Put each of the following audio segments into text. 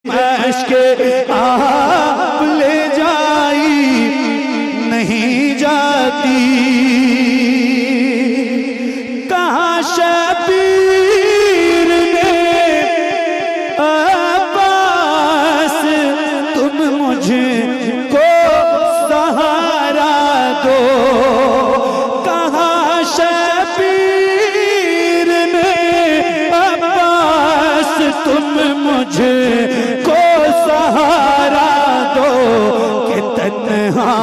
مشک آپ لے جائی نہیں جاتی، کہاں شبیر نے عباس تم مجھ کو سہارا دو، کہاں شبیر نے عباس تم مجھ کو سہارا دو، کہ تنہا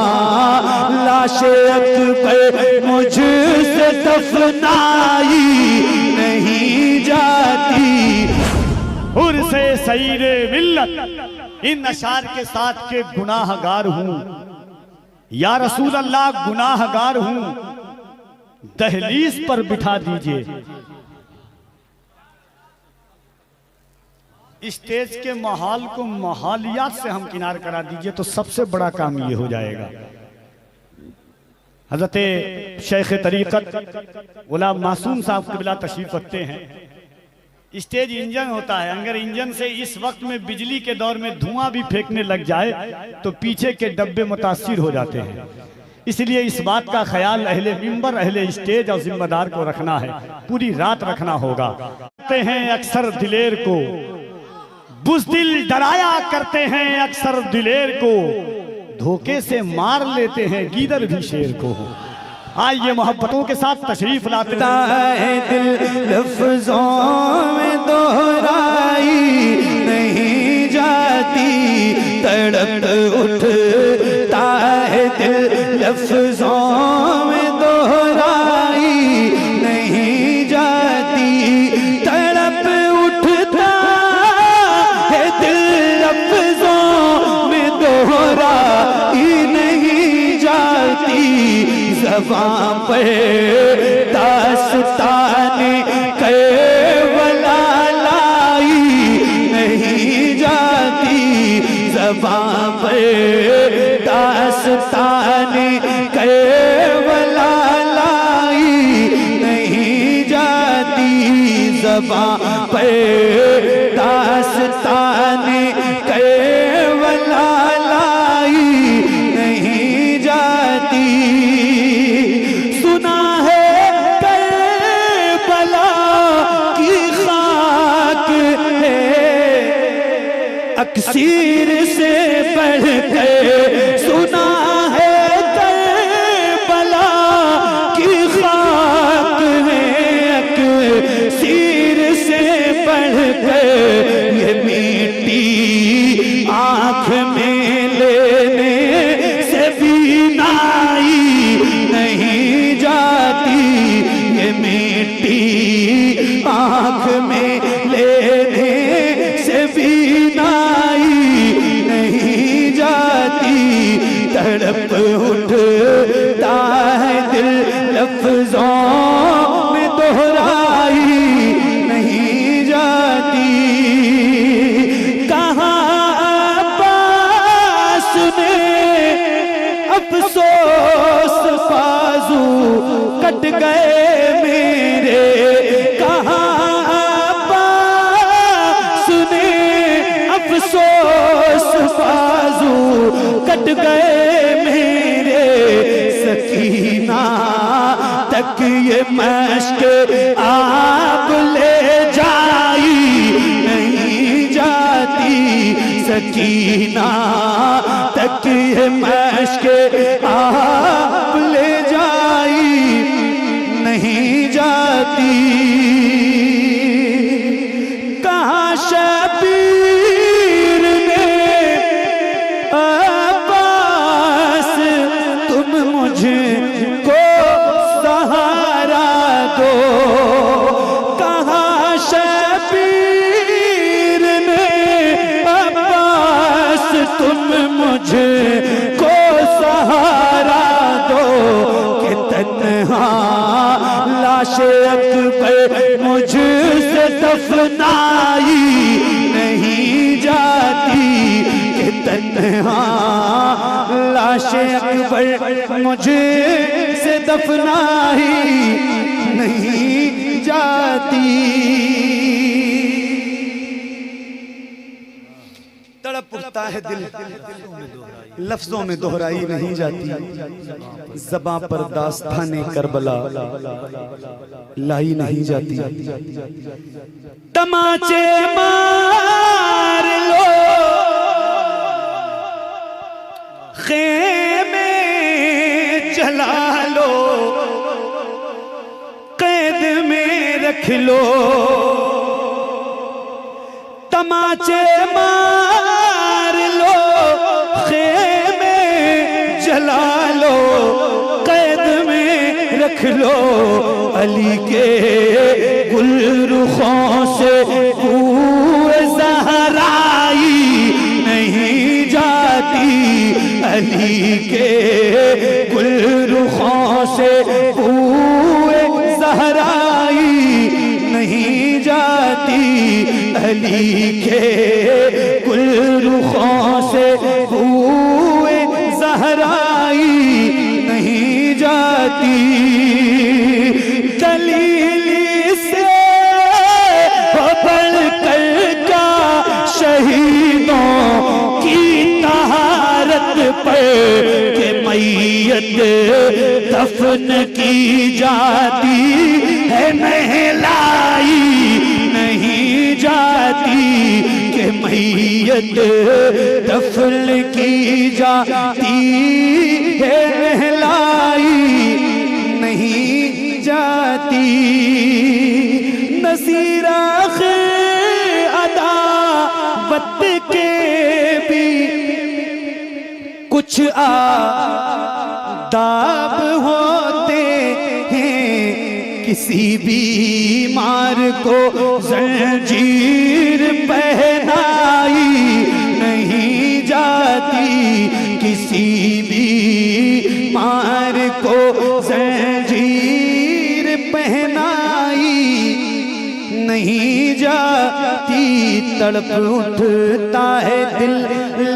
لاش اکبر مجھ سے دفنائی نہیں جاتی۔ حر سے سعیر ملت ان اشعار کے ساتھ کہ گناہ گار ہوں یا رسول اللہ، گناہ گار ہوں، دہلیز پر بٹھا دیجئے، اسٹیج کے ماحول کو ماحولیات سے ہم کنار کرا دیجئے تو سب سے بڑا کام یہ ہو جائے گا۔ حضرت شیخ طریقت غلام معصوم صاحب قبلہ تشریف رکھتے ہیں۔ اسٹیج انجن ہوتا ہے، اگر انجن سے اس وقت میں بجلی کے دور میں دھواں بھی پھینکنے لگ جائے تو پیچھے کے ڈبے متاثر ہو جاتے ہیں، اس لیے اس بات کا خیال اہل ممبر، اہل اسٹیج اور ذمہ دار کو رکھنا ہے، پوری رات رکھنا ہوگا۔ کہتے ہیں اکثر دلیر کو بزدل ڈرایا کرتے ہیں، اکثر دلیر کو دھوکے سے مار لیتے ہیں، گیدڑ بھی شیر کو۔ آئیے محبتوں کے ساتھ تشریف لاتے ہیں، دل لفظوں میں دہرائی نہیں جاتی، تڑپ اٹھتا ہے دل لفظوں میں دہرائی نہیں جاتی، تڑپ اٹھتا ہے دل لفظوں میں دہرائی نہیں جاتی، زبان پہ داستان کربلا لائی نہیں جاتی، زبان پہ داستان کربلا لائی نہیں جاتی، زبان پہ داستان کربلا لائی نہیں جاتی۔ سنا ہے کربلا کی خاک ہے اکسیر سے بڑھ کر، سنا ہے کربلا کی خاک ہے اکسیر سے بڑھ کر، یہ میٹی آنکھ میں لینے سے بھی نائی نہیں جاتی، یہ میٹی آنکھ میں لینے سے بھی نائی نہیں جاتی، تڑپ اٹھتا ہے دل لفظوں میں دہرائی نہیں جاتی، کہاں عباس نے افسوس بازو کٹ گئے میرے، کہاں عباس نے افسوس بازو کٹ گئے میرے، سکینہ تک یہ مشک آپ لے جائی نہیں جاتی، سکینہ تک یہ مشک آپ لے جائی نہیں جاتی، کہاں شبیر نے عباس تم مجھ کو سہارا دو، کہاں شبیر نے عباس تم مجھ کو سہارا دو، کہ تنہا لاش اکبر مجھ سے دفنائی نہیں جاتی، کہ تنہا لاش اکبر مجھ سے دفنائی نہیں جاتی۔ تڑپ اٹھتا ہے دل لفظوں میں دہرائی نہیں جاتی زباں پر داستان کربلا لائی نہیں جاتی تماچے مار لو خیمے جلا لو قید میں رکھ لو تماچے مار لو خیمے جلا لو قید میں رکھ لو علی کے گل رخوں سے بو زہرائی نہیں جاتی علی کے گل رخوں سے بو زہرائی نہیں جاتی علی کے گل رخوں سے بو زہرائی نہیں جاتی دلیلی سے بڑھ کر کیا شہیدوں کی طہارت پر کہ میت دفن کی جاتی ہے نہلائی نہیں جاتی کہ میت دفن کی جاتی ہے نہلائی نہیں جاتی نصیر آخر عداوت کے بھی کچھ آداب ہوتے ہیں کسی بیمار کو زنجیر پہنائی نہیں جاتی کسی بیمار کو زنجیر پہنائی نہیں جاتی تڑپ اٹھتا ہے دل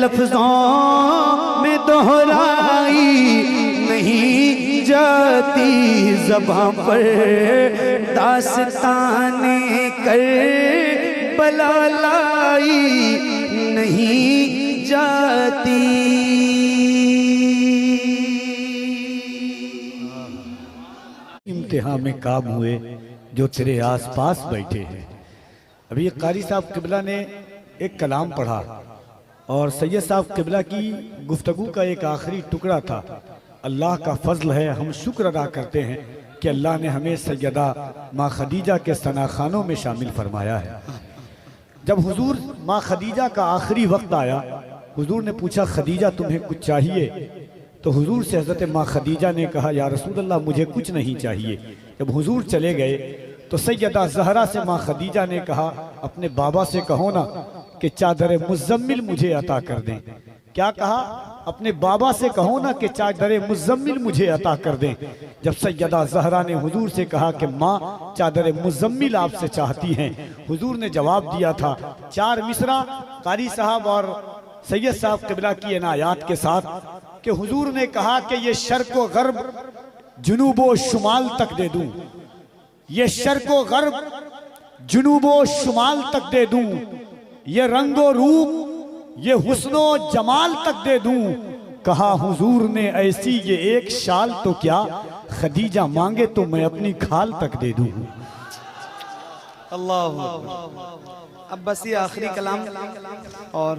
لفظوں میں دہرائی نہیں جاتی زباں پر داستان کربلا لائی نہیں جاتی امتحان میں کام ہوئے جو تیرے آس پاس بیٹھے ہیں. ابھی قاری صاحب قبلہ نے ایک کلام پڑھا اور سید صاحب قبلہ کی گفتگو کا ایک آخری ٹکڑا تھا. اللہ کا فضل ہے ہم شکر ادا کرتے ہیں کہ اللہ نے ہمیں سیدہ ماں خدیجہ کے ثناخانوں میں شامل فرمایا ہے. جب حضور ماں خدیجہ کا آخری وقت آیا حضور نے پوچھا خدیجہ تمہیں کچھ چاہیے تو حضور سے حضرت ماں خدیجہ نے کہا یا رسول اللہ مجھے کچھ نہیں چاہیے. جب حضور چلے گئے تو سیدہ زہرا سے ماں خدیجہ نے کہا اپنے بابا سے کہو نا کہ چادر مزمل مجھے عطا کر دیں. کیا کہا؟ اپنے بابا سے کہو نا کہ چادر مزمل مجھے عطا کر دیں. جب سیدہ زہرا نے حضور سے کہا کہ ماں چادر مزمل آپ سے چاہتی ہیں حضور نے جواب دیا تھا 4 مصرع قاری صاحب اور سید صاحب قبلہ کی عنایات کے ساتھ کہ حضور نے کہا کہ یہ شرق و غرب جنوب و شمال تک دے دوں یہ شرق و غرب جنوب و شمال تک دے دوں یہ رنگ و روپ یہ حسن و جمال تک دے دوں. کہا حضور نے ایسی یہ ایک شال تو کیا خدیجہ مانگے تو میں اپنی کھال تک دے دوں. اللہ اب بس یہ آخری کلام اور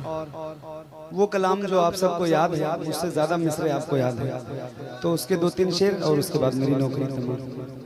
وہ کلام جو آپ سب کو یاد ہے اس سے زیادہ مصرع آپ کو یاد ہے تو اس کے 2-3 شعر اور اس کے بعد میری نوکری تمام.